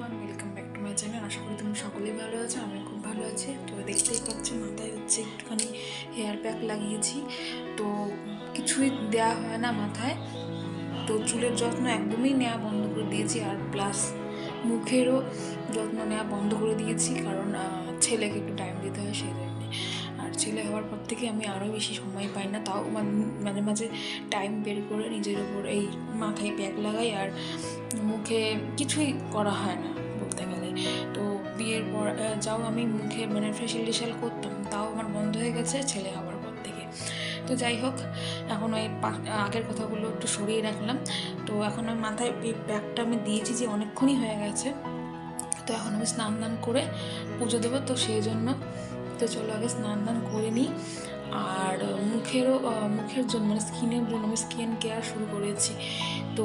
Everyone, welcome back to my channel. আশা করি তুমি সকলেই ভালো আছো, আমি খুব ভালো আছি। তো দেখতেই পাচ্ছ মাথায় হচ্ছে একটুখানি হেয়ার প্যাক লাগিয়েছি। তো কিছুই দেওয়া হয় না মাথায়, তো চুলের যত্ন একদমই নেওয়া বন্ধ করে দিয়েছি, আর প্লাস মুখেরও যত্ন নেওয়া বন্ধ করে দিয়েছি, কারণ ছেলেকে একটু টাইম দিতে হয় সেই জন্যে। আর ছেলে হওয়ার পর থেকে আমি আরও বেশি সময় পাই না, তাও মাঝে মাঝে টাইম বের করে নিজের ওপর এই মাথায় প্যাক লাগাই, আর মুখে কিছুই করা হয় না বলতে গেলে। তো বিয়ের পর যাও আমি মুখে মানে ফেশিয়াল টেশিয়াল করতাম, তাও আমার বন্ধ হয়ে গেছে ছেলে হওয়ার পর থেকে। তো যাই হোক, এখন ওই আগের কথাগুলো একটু সরিয়ে রাখলাম। তো এখন আমি মাথায় এই প্যাকটা আমি দিয়েছি যে অনেকক্ষণই হয়ে গেছে, তো এখন আমি স্নান দান করে পুজো দেবো, তো সেই জন্য তো চলো আগে স্নান দান করে নিই। আর মুখের জন্য মানে স্কিনের জন্য আমি স্কিন কেয়ার শুরু করেছি। তো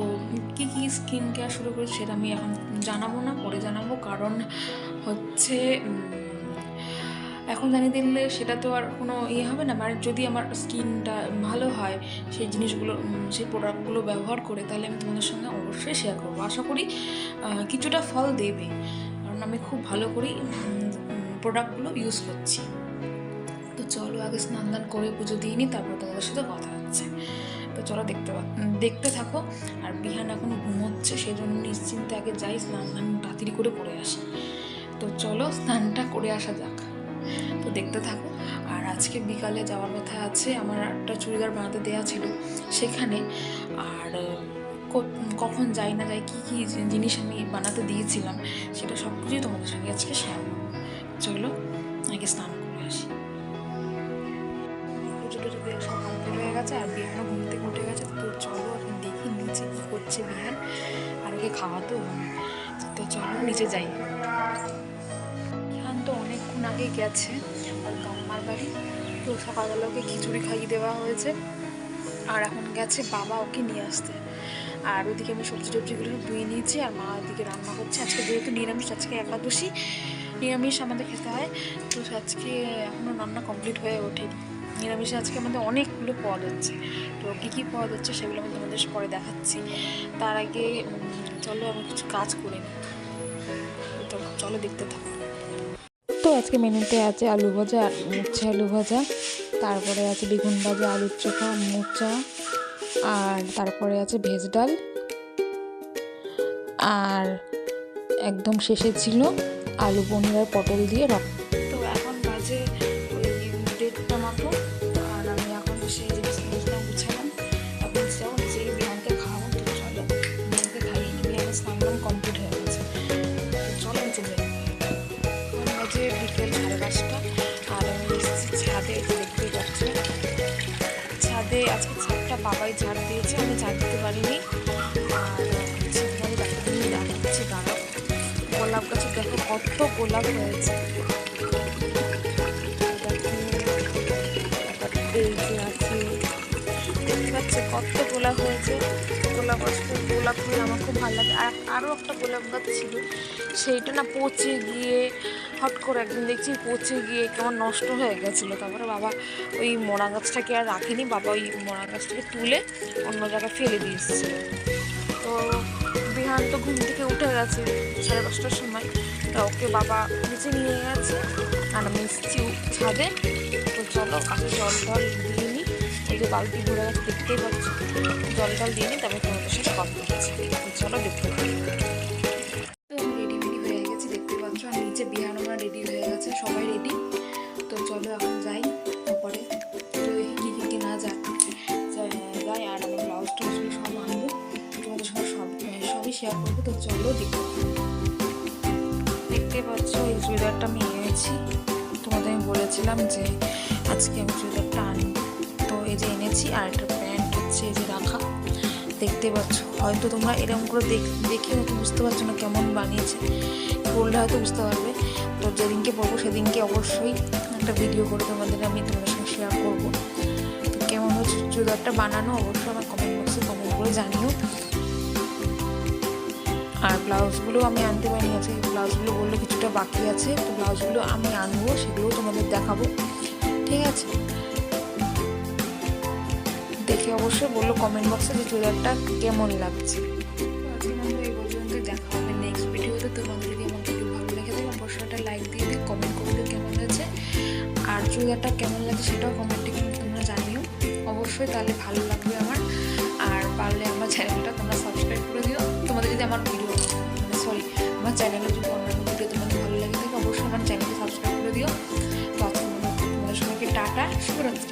কী কী স্কিন কেয়ার শুরু করেছি সেটা আমি এখন জানাবো না, পরে জানাবো, কারণ হচ্ছে এখন জানিয়ে দিলে সেটা তো আর কোনো ইয়ে হবে না। মানে যদি আমার স্কিনটা ভালো হয় সেই জিনিসগুলো, সেই প্রোডাক্টগুলো ব্যবহার করে, তাহলে আমি তোমাদের সঙ্গে অবশ্যই শেয়ার করবো। আশা করি কিছুটা ফল দেবে, কারণ আমি খুব ভালো করেই প্রোডাক্টগুলো ইউজ করছি। তো চলো আগে স্নান দান করে পুজো দিয়ে নিই, তারপর তোমাদের সাথে কথা হচ্ছে। তো চলো দেখতে থাকো। আর বিহান এখন ঘুমোচ্ছে, সেই জন্য নিশ্চিন্তে আগে যাই স্নান দান তাড়াতাড়ি করে করে আসি। তো চলো স্নানটা করে আসা যাক, তো দেখতে থাকো। আর আজকে বিকালে যাওয়ার কথা আছে, আমার একটা চুড়িদার বানাতে দেওয়া ছিল সেখানে। আর কখন যাই না যাই, কী কী জিনিস আমি বানাতে দিয়েছিলাম সেটা সব কিছুই তোমাদের সঙ্গে আজকে শেয়ার করবো। চলো আগে স্নান করে আসি। পুজোটা যদি সব কমপ্লিট হয়ে গেছে, আর বিহানও ঘুম থেকে উঠে গেছে। তো চলো এখন দেখি নিচে কী করছে বিহান, আর ওকে খাওয়াতেও হবে। তো চলো নিচে যাই। বিহান তো অনেকক্ষণ আগে গেছে আর কাম্মার বাড়ি, তো সকালবেলা ওকে খিচুড়ি খাইয়ে দেওয়া হয়েছে, আর এখন গেছে বাবা ওকে নিয়ে আসতে। আর ওদিকে আমি সবজি টবজিগুলো ধুয়ে নিয়েছি, আর মা ওদিকে রান্না করছে। আজকে যেহেতু নিরামিষ, আজকে একাদশী, নিরামিষ আমাদের খেতে হয়। তো আজকে এখনও রান্না কমপ্লিট হয়ে ওঠেনি। নিরামিষে আজকে আমাদের অনেকগুলো পদ হচ্ছে, তো কী কী পদ হচ্ছে সেগুলো আমি তোমাদের পরে দেখাচ্ছি। তার আগে চলো আমি কিছু কাজ করে নিই, তো চলো দেখতে থাকো। তো আজকে মেনুতে আছে আলু ভাজা, উচ্ছে আলু ভাজা, তারপরে আছে বেগুন ভাজা, আলুর চোখা, মোচা, আর তারপরে আছে ভেজ ডাল, আর একদম শেষে ছিল আলু পনির আর পটল দিয়ে তো এখন বাজে ওই 1:30টা মতো, আর আমি এখন সেই জিনিসটা গুছালাম। এখন যাও নিজেই বিহানকে খাওয়াবো। তো চলো বিহানকে খাইয়ে নিই, বিহানের স্নান কমপ্লিট হয়ে গেছে। তো চলো নিচে যাই। এখন বাজে বিকেল 5:30, আর আমি এসেছি ছাদে, দেখতেই পাচ্ছি ছাদে। আজকে ছাদটা বাবাই ঝাড় দিয়েছে, আমি ঝাড় দিতে পারিনি। আর দাঁড়াও, গোলাপ গাছে দেখো কত গোলাপ হয়েছে। এই যে আছে, দেখতে পাচ্ছে কত গোলাপ হয়েছে। গোলাপ গাছটা, গোলাপ ফুল আমার খুব ভালো লাগে। আর আরও একটা গোলাপ গাছ ছিল, সেইটা না পচে গিয়ে হট করে একদিন দেখছি পচে গিয়ে কেমন নষ্ট হয়ে গেছিলো। তারপরে বাবা ওই মোড়া গাছটাকে আর রাখেনি, বাবা ওই মোড়া গাছটাকে তুলে অন্য জায়গায় ফেলে দিয়ে এসেছিল। তো বিহান তো ঘুম থেকে উঠে গেছে 5:30টার সময়, তা ওকে বাবা নিচে নিয়ে গেছে, আর আমি এসেছি ছাদে। তো চলো আগে জল টল দিয়ে নিই, এই যে বালতি ভরে গেছে দেখতেই পাচ্ছি, জল টল দিয়ে নিই, তবে তোমাদের সাথে কথা হচ্ছে। তো চলো দেখতে পাচ্ছি। তো আমি রেডি হয়ে গেছি, দেখতে পাচ্ছ, আর নিচে বিহান আমরা রেডি হয়ে গেছে, সবাই রেডি। তো চলো এখন যাই তারপরে কি না যাই, আর আমি ব্লাউজ টাউজগুলো সব আনবো, তোমাদের সঙ্গে সবই শেয়ার করবো। তো চলো দেখতে পাচ্ছ এই চুড়িদারটা আমি এনেছি, তোমাদের আমি বলেছিলাম যে আজকে আমি চুড়িদারটা আনবো। তো এই যে এনেছি, আর একটা প্যান্ট হচ্ছে এই যে রাখা, দেখতে পাচ্ছ। হয়তো তোমরা এরকম করে দেখে হয়তো বুঝতে পারছো না কেমন বানিয়েছে, পরলে হয়তো বুঝতে পারবে। তো যেদিনকে পরবো সেদিনকে অবশ্যই একটা ভিডিও করে তোমাদের সঙ্গে শেয়ার করবো। তো কেমন হচ্ছে চুড়িদারটা বানানো অবশ্যই আমার কমেন্ট বক্সে কমেন্ট করে জানিও। আর ব্লাউজগুলো আমি আনতে পারিনি, আছে ব্লাউজগুলো বললো কিছুটা বাকি আছে, তো ব্লাউজগুলো আমি আনবো, সেগুলোও তোমাদের দেখাবো, ঠিক আছে? দেখে অবশ্যই বললো কমেন্ট বক্সে যে চুড়িদারটা কেমন লাগছে। আজকে এই পর্যন্ত, দেখা হবে নেক্সট ভিডিওতে তোমাদের। চুড়িদারটা কেমন লাগে সেটাও কমেন্টে কিন্তু তোমরা জানিও অবশ্যই, তাহলে ভালো লাগবে আমার। আর পারলে আমার চ্যানেলটা তোমরা সাবস্ক্রাইব করে দিও। তোমাদের যদি আমার ভিডিও আমার চ্যানেলে যদি অন্যান্য ভিডিও তোমাদের ভালো লাগে থাকে অবশ্যই আমার চ্যানেলকে সাবস্ক্রাইব করে দিও। তো আজকে তোমাদের সবাইকে টাটা, শুভরাত্রি।